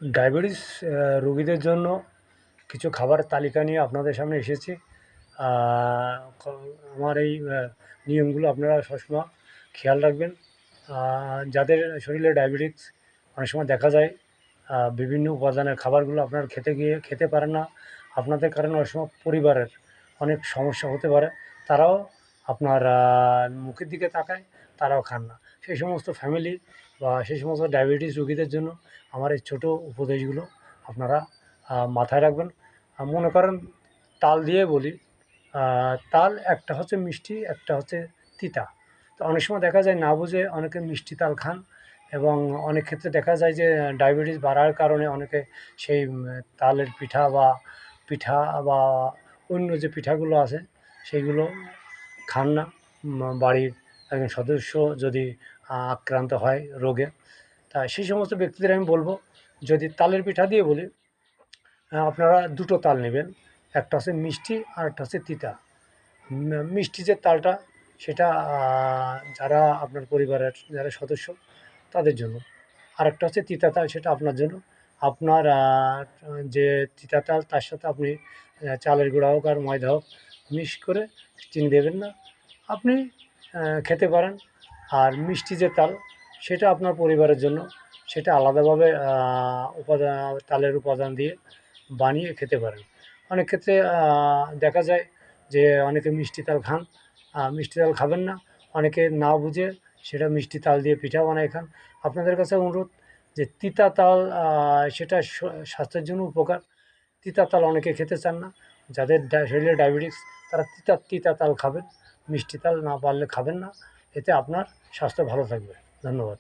Diabetes রোগীদের জন্য কিছু খাবারের তালিকা নিয়ে আপনাদের সামনে এসেছি। আ ক আমার এই নিয়মগুলো আপনারা সবসময় খেয়াল রাখবেন। আ যাদের শরীরে ডায়াবেটিস অনেক সময় দেখা যায় বিভিন্ন উপাদানের খাবারগুলো আপনারা খেতে পারেন না। আপনাদের কারণে অনেক সময় পরিবারের অনেক সমস্যা হতে পারে। তারাও আপনার মুখের দিকে তাকায়, তারাও খান না। সেই সমস্ত ফ্যামিলি বা সেই সমস্ত ডায়াবেটিস রোগীদের জন্য আমার এই ছোটো উপদেশগুলো আপনারা মাথায় রাখবেন। মনে করেন তাল দিয়ে বলি, তাল একটা হচ্ছে মিষ্টি, একটা হচ্ছে তিতা। তো অনেক সময় দেখা যায় না বুঝে অনেকে মিষ্টি তাল খান এবং অনেক ক্ষেত্রে দেখা যায় যে ডায়াবেটিস বাড়ার কারণে অনেকে সেই তালের পিঠা বা অন্য যে পিঠাগুলো আছে সেইগুলো খান না। বাড়ির একজন সদস্য যদি আক্রান্ত হয় রোগে, তা সেই সমস্ত ব্যক্তিদের আমি বলব, যদি তালের পিঠা দিয়ে বলি, আপনারা দুটো তাল নেবেন। একটা হচ্ছে মিষ্টি আর একটা হচ্ছে তিতা। মিষ্টি যে তালটা সেটা যারা আপনার পরিবারের যারা সদস্য তাদের জন্য। আরেকটা হচ্ছে তিতা তাল, সেটা আপনার জন্য। আপনার যে তিতা তাল তার সাথে আপনি চালের গুঁড়া হোক আর ময়দা হোক মিক্স করে চিনি দেবেন না। আপনি খেতে পারেন। আর মিষ্টি যে তাল সেটা আপনার পরিবারের জন্য, সেটা আলাদাভাবে তালের উপাদান দিয়ে বানিয়ে খেতে পারেন। অনেক ক্ষেত্রে দেখা যায় যে অনেকে মিষ্টি তাল খান, মিষ্টি তাল খাবেন না। অনেকে না বুঝে সেটা মিষ্টি তাল দিয়ে পিঠা বানায় খান। আপনাদের কাছে অনুরোধ যে তিতা তাল সেটা স্বাস্থ্যের জন্য উপকার। তিতা তাল অনেকে খেতে চান না। যাদের শরীরে ডায়াবেটিস তারা তিতা তাল খাবেন। মিষ্টি তাল না পারলে খাবেন না। এতে আপনার স্বাস্থ্য ভালো থাকবে। ধন্যবাদ।